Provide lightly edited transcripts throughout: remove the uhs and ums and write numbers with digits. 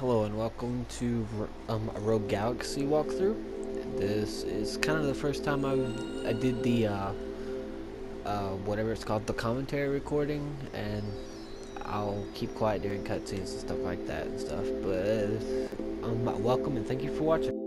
Hello and welcome to a Rogue Galaxy walkthrough. This is kind of the first time I did the whatever it's called, the commentary recording, and I'll keep quiet during cutscenes and stuff like that and stuff. But welcome and thank you for watching.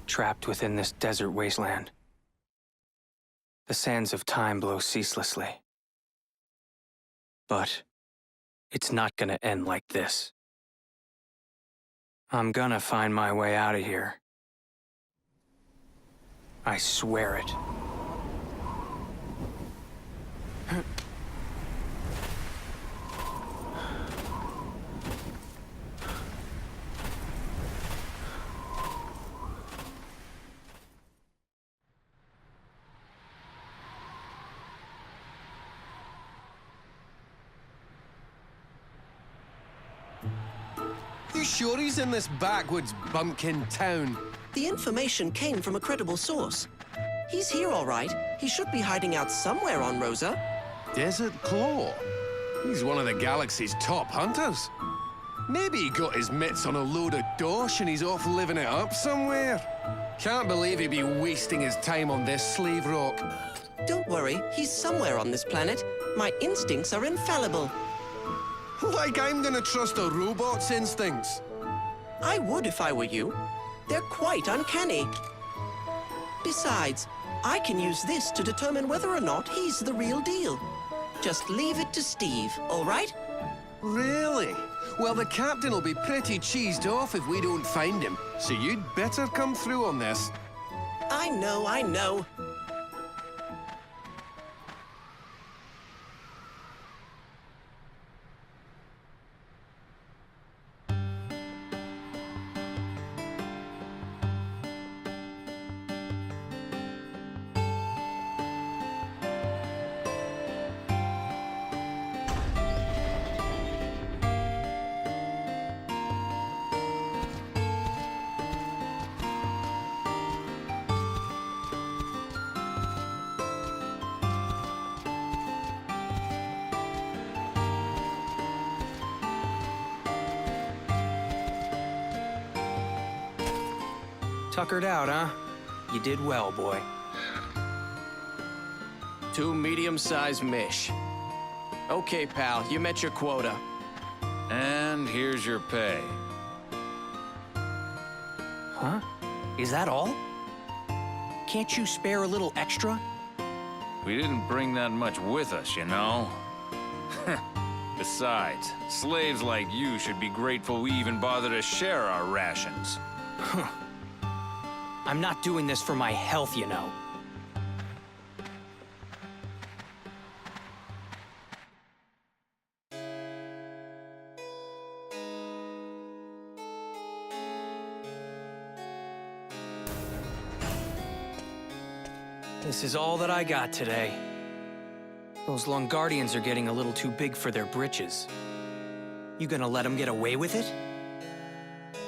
Trapped within this desert wasteland. The sands of time blow ceaselessly. But it's not gonna end like this. I'm gonna find my way out of here. I swear it. You sure he's in this backwoods bumpkin town? The information came from a credible source. He's here, all right. He should be hiding out somewhere on Rosa. Desert Claw? He's one of the galaxy's top hunters. Maybe he got his mitts on a load of dosh and he's off living it up somewhere. Can't believe he'd be wasting his time on this slave rock. Don't worry, he's somewhere on this planet. My instincts are infallible. Like I'm gonna trust a robot's instincts. I would if I were you. They're quite uncanny. Besides, I can use this to determine whether or not he's the real deal. Just leave it to Steve, all right? Really? Well, the captain will be pretty cheesed off if we don't find him, so you'd better come through on this. I know. Tuckered out, huh? You did well, boy. 2 medium-sized mish. Okay, pal, you met your quota. And here's your pay. Huh? Is that all? Can't you spare a little extra? We didn't bring that much with us, you know? Besides, slaves like you should be grateful we even bother to share our rations. I'm not doing this for my health, you know. This is all that I got today. Those Lungardians are getting a little too big for their britches. You gonna let them get away with it?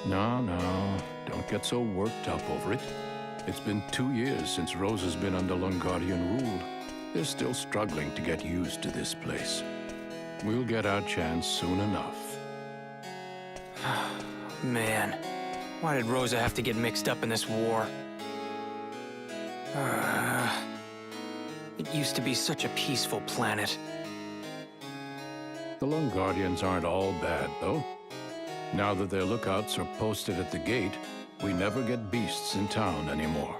No, don't get so worked up over it. It's been 2 years since Rosa's been under Lungardian rule. They're still struggling to get used to this place. We'll get our chance soon enough. Man, why did Rosa have to get mixed up in this war? It used to be such a peaceful planet. The Lungardians aren't all bad, though. Now that their lookouts are posted at the gate, we never get beasts in town anymore.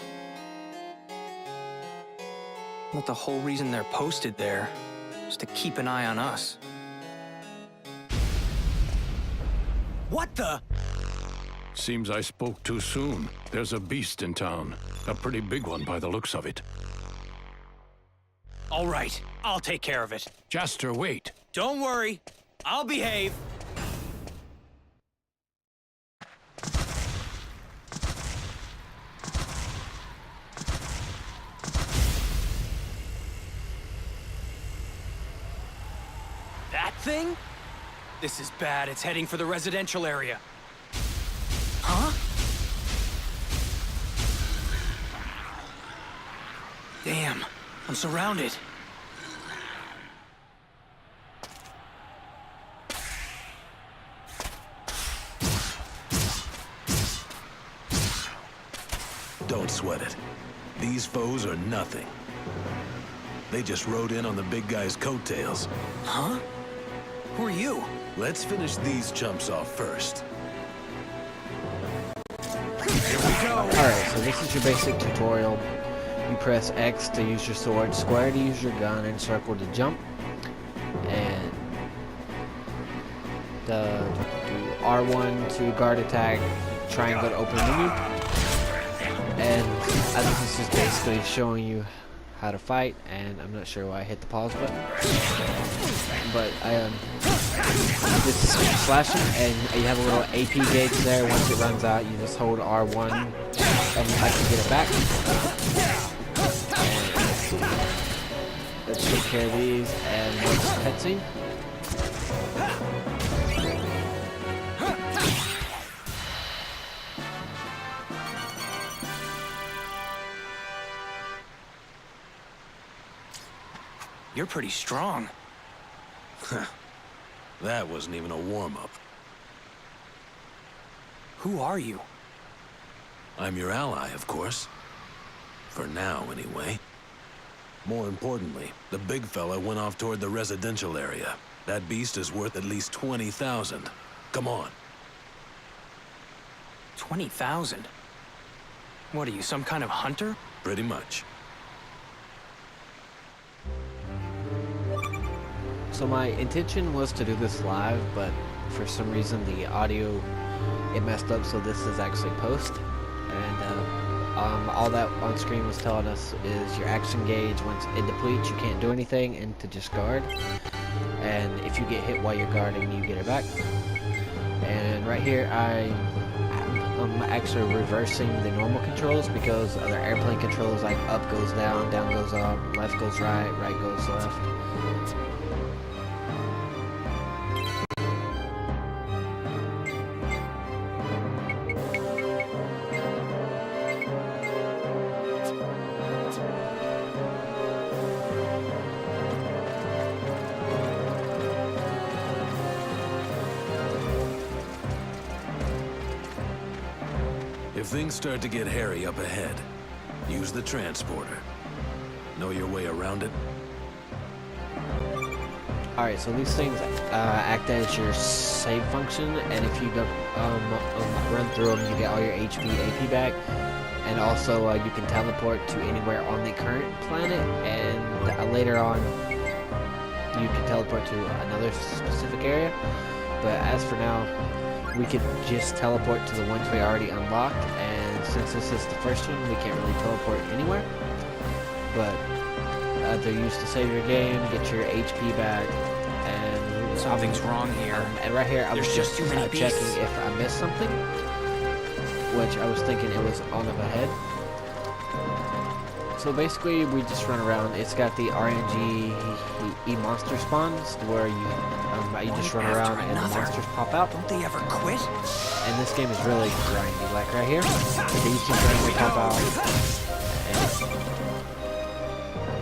But the whole reason they're posted there is to keep an eye on us. What the? Seems I spoke too soon. There's a beast in town. A pretty big one by the looks of it. All right, I'll take care of it. Jester, wait. Don't worry, I'll behave. That thing? This is bad. It's heading for the residential area. Huh? Damn, I'm surrounded. Don't sweat it. These foes are nothing. They just rode in on the big guy's coattails. Huh? Who are you? Let's finish these chumps off first. Alright, so this is your basic tutorial. You press X to use your sword, square to use your gun, and circle to jump. And do R1 to guard attack, triangle to open menu. And this is just basically showing you how to fight, and I'm not sure why I hit the pause button. But this is slashing, and you have a little AP gauge there. Once it runs out, you just hold R1 and I can get it back. And let's take care of these, and next cutscene. You're pretty strong. That wasn't even a warm-up. Who are you? I'm your ally, of course. For now, anyway. More importantly, the big fella went off toward the residential area. That beast is worth at least 20,000. Come on. 20,000? What are you, some kind of hunter? Pretty much. So my intention was to do this live, but for some reason the audio, it messed up, so this is actually post. And all that on screen was telling us is your action gauge, once it depletes, you can't do anything, and to just guard. And if you get hit while you're guarding, you get it back. And right here, I'm actually reversing the normal controls, because other airplane controls like up goes down, down goes up, left goes right, right goes left. If things start to get hairy up ahead, use the transporter. Know your way around it? Alright, so these things act as your save function, and if you go, run through them, you get all your HP, AP back, and also you can teleport to anywhere on the current planet, and later on you can teleport to another specific area. But as for now, we could just teleport to the ones we already unlocked, and since this is the first one, we can't really teleport anywhere. But they're used to save your game, get your HP back, and Something's wrong here. and right here, I was There's just too many checking beasts. if I missed something, which I was thinking it was on up ahead. So basically, we just run around. It's got the RNG monster spawns where you just run around and the monsters pop out. Don't they ever quit? And this game is really grindy. Like right here, these two randomly pop out,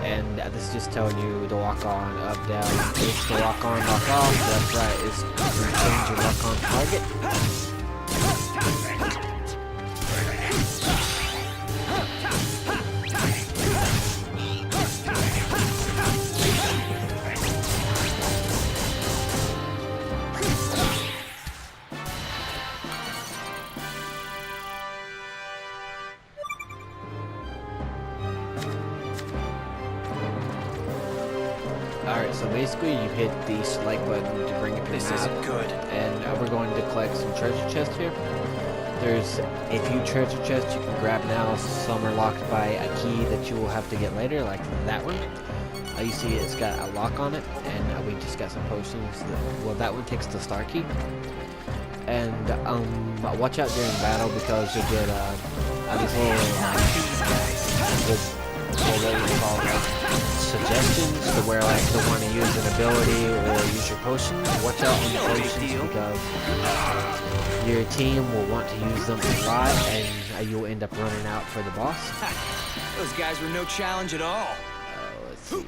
and this is just telling you to walk on, up, down. It's to walk on, walk off. Left, right is to change your walk on target. Alright, so basically you hit the select button to bring it to the This map, isn't good. and we're going to collect some treasure chests here. There's a few treasure chests you can grab now. Some are locked by a key that you will have to get later, like that one. you see it's got a lock on it, and we just got some potions. Well, that one takes the star key. And watch out during battle because you'll get these little what we call suggestions to where like you want to use an ability or use your potions. Watch out on the potions because your team will want to use them a lot, and you'll end up running out for the boss. Those guys were no challenge at all. Let's see.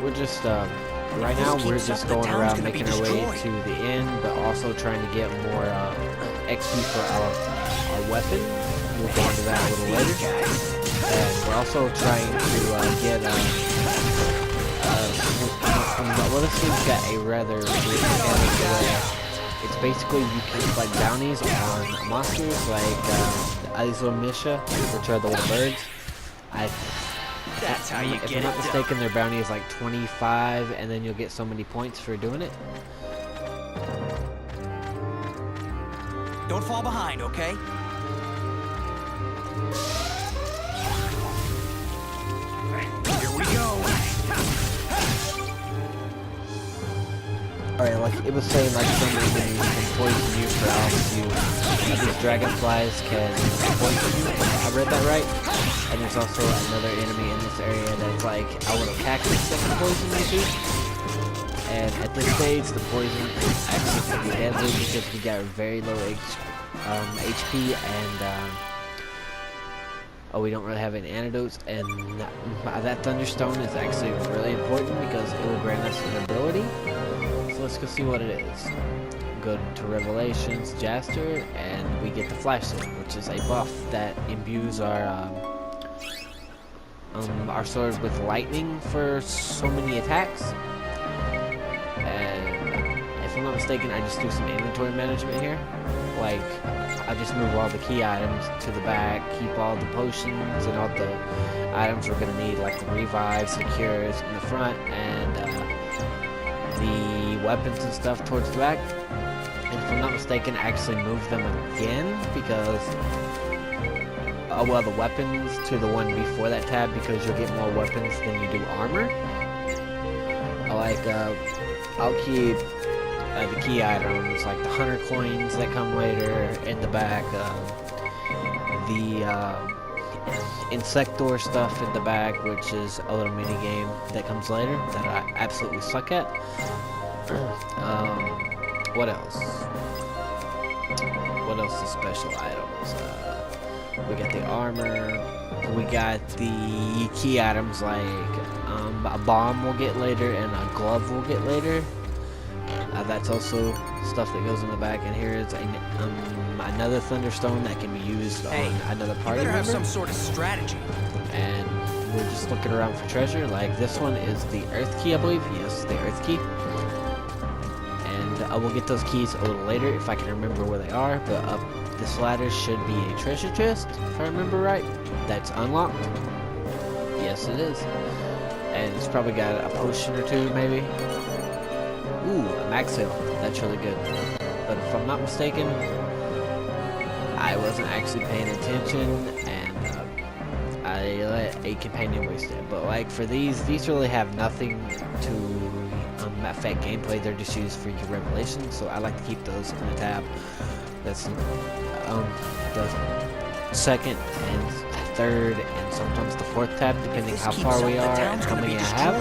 We're just right now we're just going around making our way to the end, but also trying to get more XP for our weapon. We'll go into that a little later. And we're also trying to get well, this thing's got a rather weird mechanic where it's basically you can like bounties on monsters like these little Misha, which are the little birds. That's how you if get I'm not it mistaken, their bounty is like 25, and then you'll get so many points for doing it. Don't fall behind, okay? Here we go. Alright, like it was saying, like some enemies can poison you for altitude. These dragonflies can poison you. I read that right. And there's also another enemy in this area that's like a little cactus that can poison you too. And at this stage, the poison is actually pretty deadly because we got very low HP and we don't really have any antidotes. And that Thunderstone is actually really important because it will grant us an ability. So let's go see what it is. Go to Revelations, Jaster, and we get the Flash Sword, which is a buff that imbues our sword with lightning for so many attacks. And if I'm not mistaken, I just do some inventory management here. Like, I just move all the key items to the back, keep all the potions and all the items we're gonna need, like the revives, the cures in the front, and the weapons and stuff towards the back. And if I'm not mistaken, I actually move them again because well, the weapons to the one before that tab because you'll get more weapons than you do armor. I'll keep the key items like the hunter coins that come later in the back, the Insector stuff in the back, which is a little mini game that comes later that I absolutely suck at. What else? What else is special items? We got the armor. We got the key items like a bomb we'll get later and a glove we'll get later. That's also stuff that goes in the back. And here is another Thunderstone that can be used on another party member. Better have some sort of strategy. And we're just looking around for treasure. Like this one is the Earth Key, I believe. Yes, the Earth Key. And I will get those keys a little later if I can remember where they are. But up this ladder should be a treasure chest, if I remember right. That's unlocked. Yes, it is. And it's probably got a potion or two, maybe. Ooh, a max heal. That's really good. But if I'm not mistaken, I wasn't actually paying attention, and I let a companion waste it. But like for these really have nothing to affect gameplay. They're just used for your revelations. So I like to keep those in the tab. That's the second and third and sometimes the fourth tab, depending how far we are and how many I have.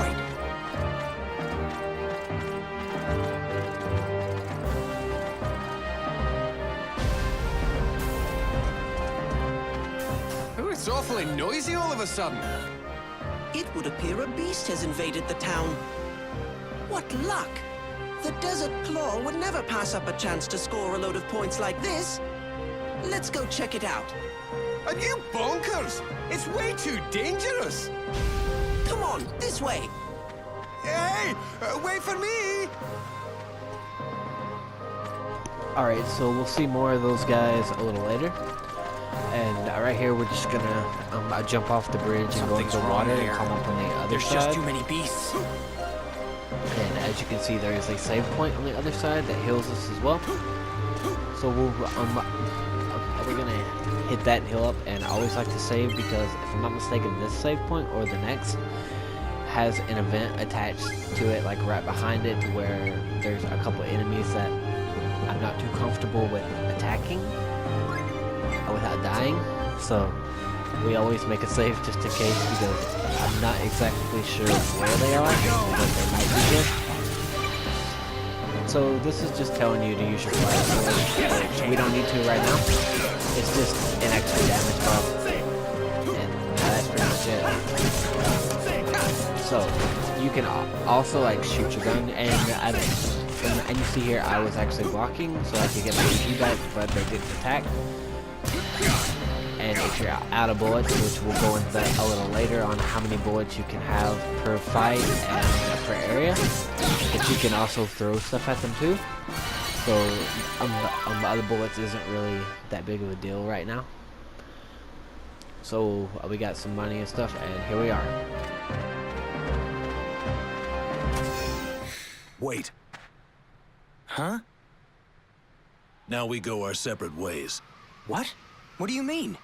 Oh, it's awfully noisy all of a sudden. It would appear a beast has invaded the town. What luck! The Desert Claw would never pass up a chance to score a load of points like this. Let's go check it out. Are you bonkers? It's way too dangerous. Come on, this way. Hey, wait for me. Alright, so we'll see more of those guys a little later. And right here, we're just gonna jump off the bridge and go into the water and come up on the other side. There's just too many beasts. And as you can see, there is a save point on the other side that heals us as well. So we're gonna hit that and heal up. And I always like to save because if I'm not mistaken, this save point or the next, has an event attached to it, like right behind it, to where there's a couple enemies that I'm not too comfortable with attacking without dying. So we always make a save just in case, because I'm not exactly sure where they are, but they might be here. So this is just telling you to use your fire sword, which we don't need to right now. It's just an extra damage buff, and that's pretty much it. So you can also like shoot your gun, and you see here I was actually blocking so I could get my AP back, but they didn't attack. And if you're out of bullets, which we'll go into that a little later on how many bullets you can have per fight and per area, but you can also throw stuff at them too. So the other bullets isn't really that big of a deal right now. So we got some money and stuff, and here we are. Wait. Huh? Now we go our separate ways. What? What do you mean?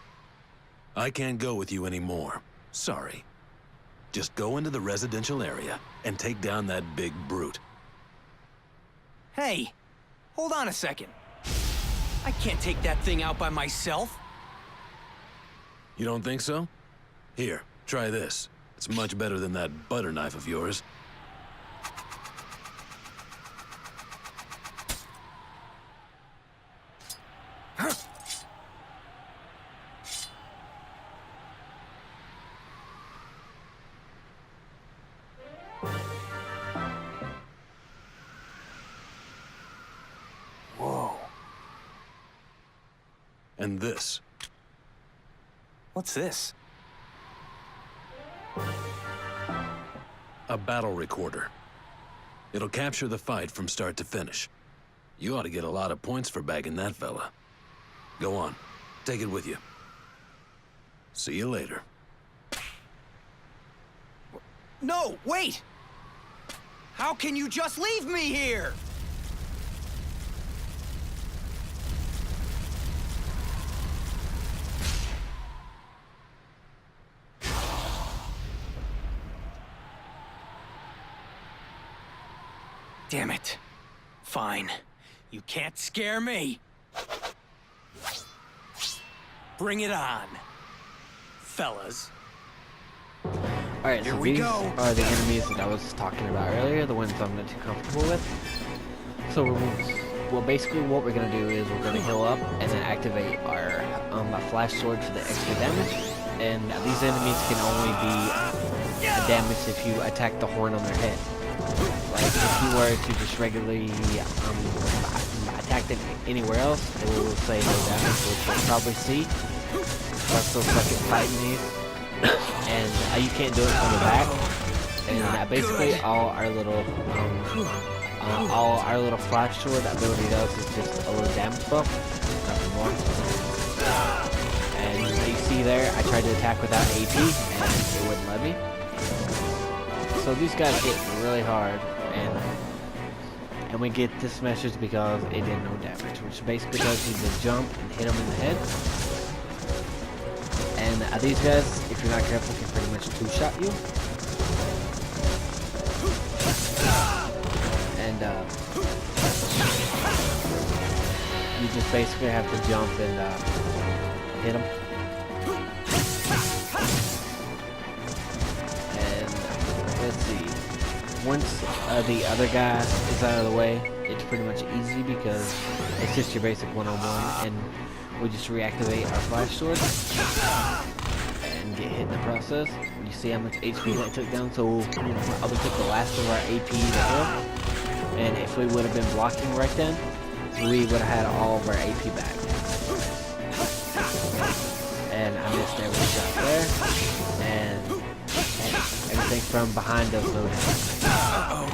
I can't go with you anymore. Sorry. Just go into the residential area and take down that big brute. Hey, hold on a second. I can't take that thing out by myself. You don't think so? Here, try this. It's much better than that butter knife of yours. And this. What's this? A battle recorder. It'll capture the fight from start to finish. You ought to get a lot of points for bagging that fella. Go on, take it with you. See you later. No, wait! How can you just leave me here? Damn it. Fine. You can't scare me. Bring it on, fellas. Alright, so these are the enemies that I was talking about earlier, the ones I'm not too comfortable with. So, well, basically what we're going to do is we're going to heal up and then activate our flash sword for the extra damage. And these enemies can only be damaged if you attack the horn on their head. Like, if you were to just regularly attack them anywhere else, it will say no damage, which you'll probably see. So I'm still stuck at fighting these. And you can't do it from the back. And basically all our little flash sword ability does is just a little damage buff, nothing more. And you see there, I tried to attack without AP, and it wouldn't let me. So these guys hit really hard, and we get this message because it did no damage, which basically does you to jump and hit them in the head. And these guys, if you're not careful, can pretty much two-shot you. And you just basically have to jump and hit them. Let's see. Once the other guy is out of the way, it's pretty much easy because it's just your basic one-on-one, and we just reactivate our flash sword and get hit in the process. You see how much HP that took down, so we took the last of our AP to heal, and if we would have been blocking right then, we would have had all of our AP back. And I missed every shot there, and everything from behind does no damage. Uh-oh.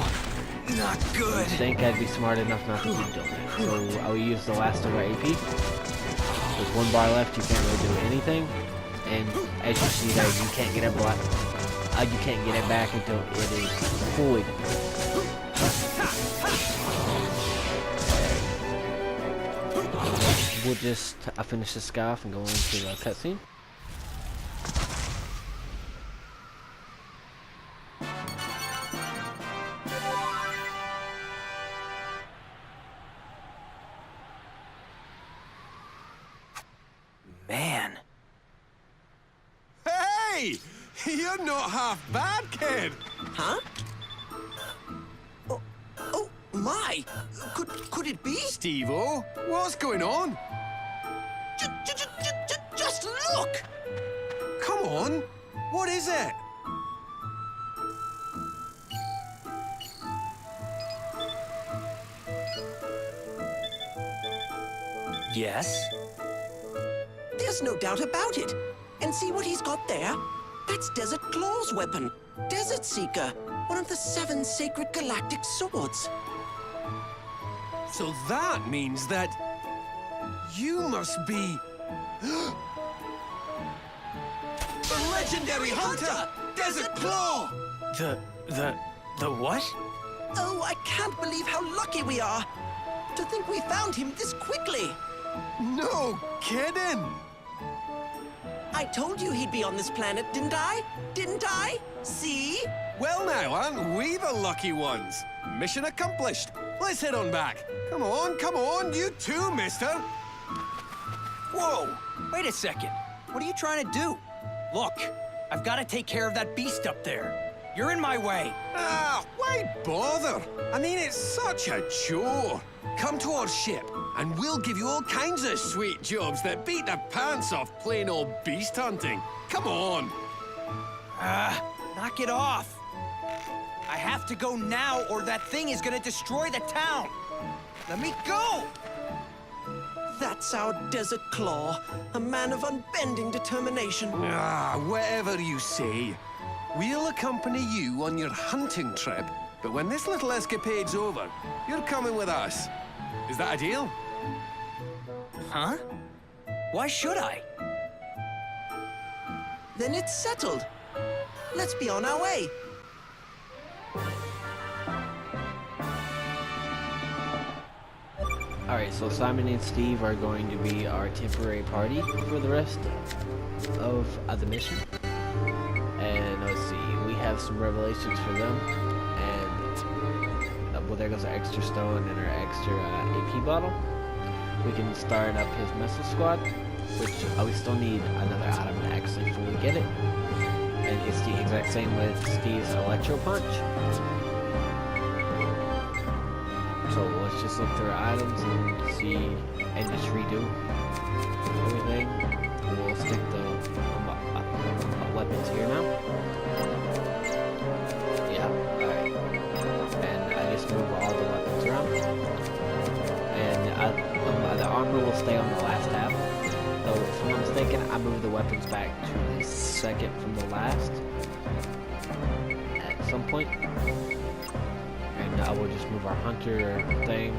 Not good. I think I'd be smart enough not to keep doing it. So I'll use the last of our AP. With one bar left, you can't really do anything. And as you see there, you can't get it you can't get it back until it is fully depleted. We'll just finish this guy off and go into the cutscene. Man. Hey! You're not half bad, kid! Huh? Oh, my! Could it be? Steve-O, what's going on? Just look! Come on! What is it? Yes? There's no doubt about it. And see what he's got there? That's Desert Claw's weapon. Desert Seeker, one of the 7 sacred galactic swords. So that means that... you must be... the legendary hunter, Desert Claw! The what? Oh, I can't believe how lucky we are. To think we found him this quickly. No kidding! I told you he'd be on this planet, didn't I? Didn't I? See? Well now, aren't we the lucky ones? Mission accomplished. Let's head on back. Come on, you too, mister. Whoa! Wait a second. What are you trying to do? Look, I've got to take care of that beast up there. You're in my way. Ah, why bother? I mean, it's such a chore. Come to our ship, and we'll give you all kinds of sweet jobs that beat the pants off plain old beast hunting. Come on. Knock it off. I have to go now, or that thing is gonna destroy the town. Let me go! That's our Desert Claw, a man of unbending determination. Ah, whatever you say. We'll accompany you on your hunting trip, but when this little escapade's over, you're coming with us. Is that a deal? Huh? Why should I? Then it's settled. Let's be on our way. Alright, so Simon and Steve are going to be our temporary party for the rest of the mission. And let's see, we have some revelations for them. And, well, there goes our extra stone and our extra AP bottle. We can start up his missile squad, which we still need another item to actually fully get it. And it's the exact same with Steve's Electro Punch. So let's just look through our items and see, and just redo everything. We'll stick the weapons here now. Yeah, alright. And I just move all the weapons around. And the armor will stay on the last tab. So if I'm not mistaken, I move the weapons back to the second from the last at some point. And I will just move our hunter thing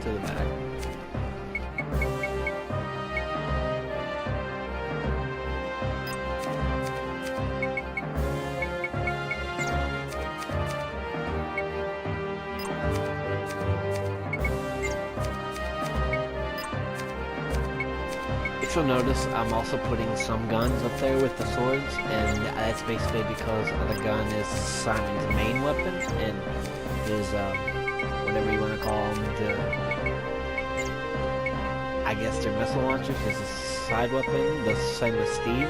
to the back. If you'll notice, I'm also putting some guns up there with the swords, and that's basically because the gun is Simon's main weapon, and his, whatever you want to call them, I guess they're missile launchers, is a side weapon, the same as Steve.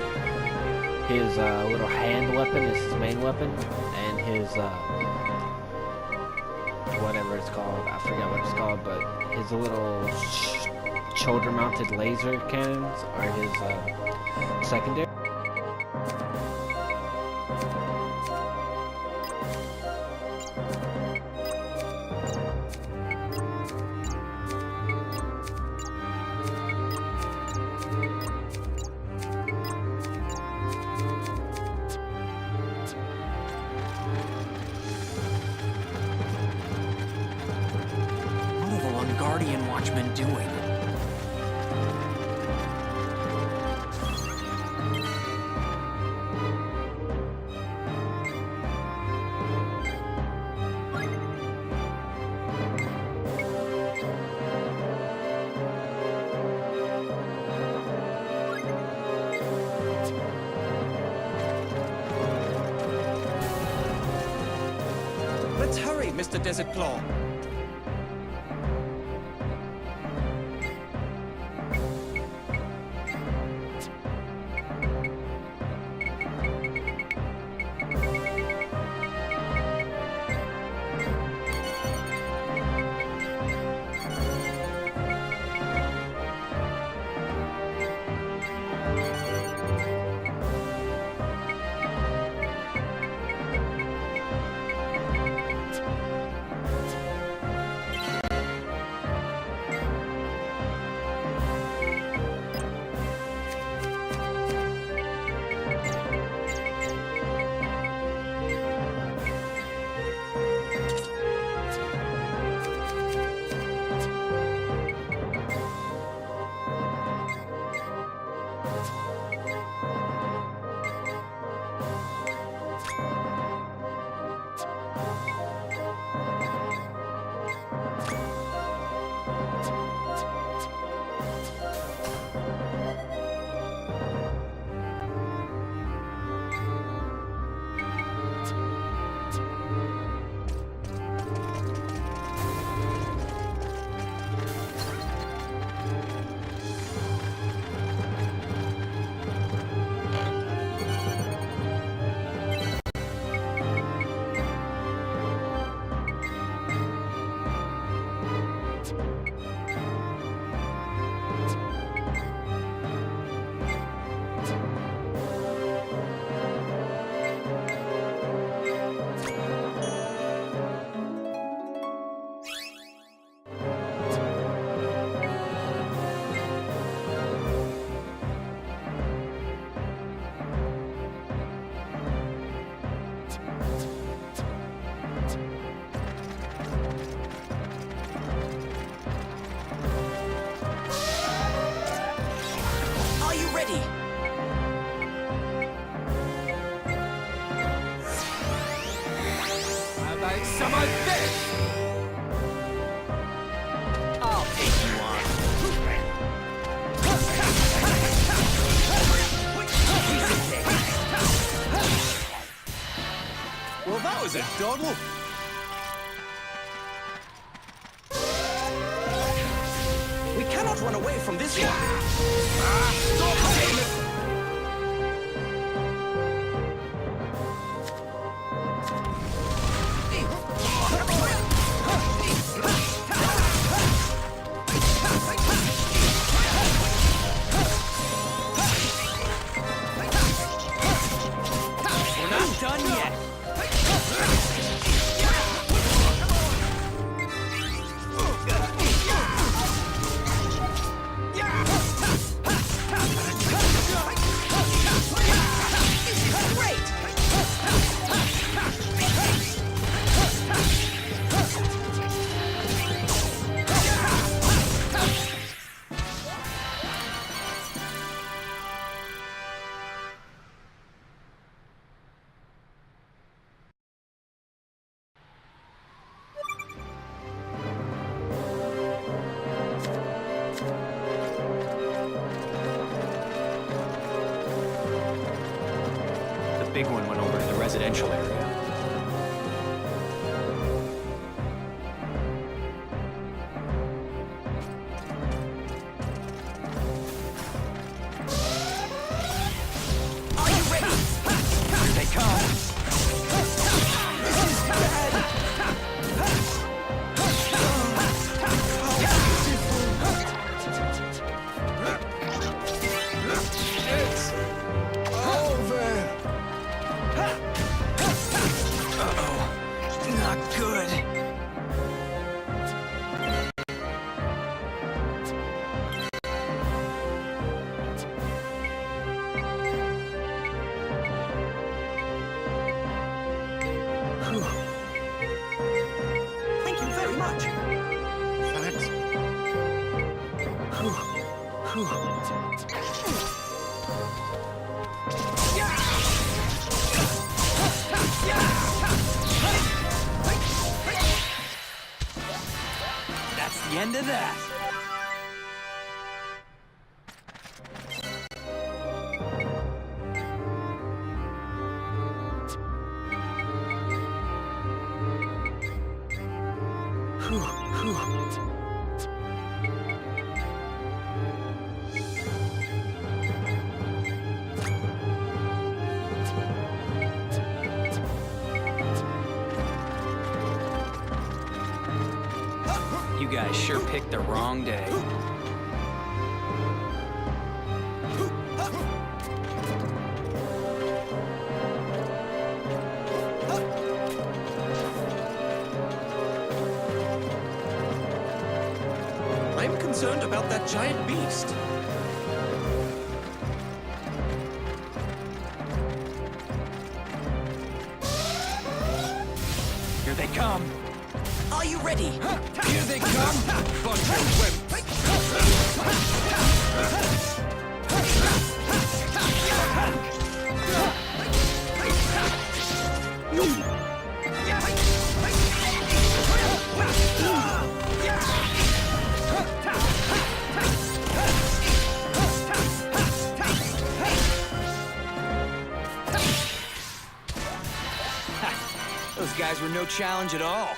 His little hand weapon is his main weapon, and his, whatever it's called, I forgot what it's called, but his little shoulder-mounted laser cannons are his secondary. What are the Guardian Watchmen doing? Let's hurry, Mr. Desert Claw. Are you ready? How about some of this? I'll take you on. Well, that was a doddle. We cannot run away from this one. We're not done yet. The big one went over to the residential area. Are you ready? Here they come. Uh-oh. Not good. Thank you very much. That's the end of that. You guys sure picked the wrong day. I'm concerned about that giant beast. Here they come. Are you ready? Here they come. Bunch of wimps. these guys were no challenge at all.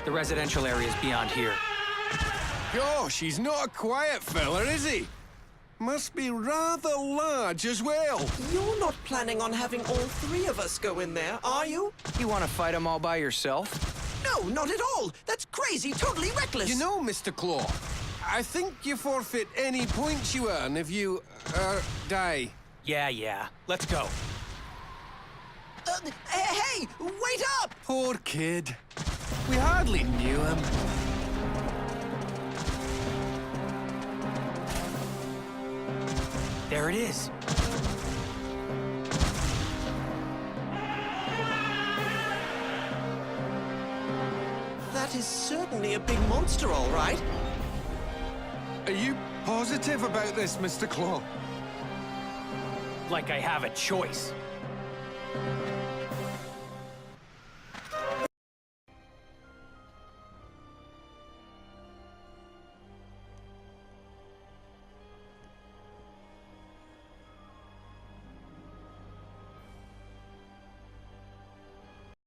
The residential area is beyond here. Gosh, he's not a quiet fella, is he? Must be rather large as well. You're not planning on having all three of us go in there, are you? You want to fight them all by yourself? No, not at all. That's crazy, totally reckless. You know, Mr. Claw, I think you forfeit any points you earn if you, die. Yeah. Let's go. Hey, wait up! Poor kid. We hardly knew him. There it is. That is certainly a big monster, all right. Are you positive about this, Mr. Claw? Like I have a choice.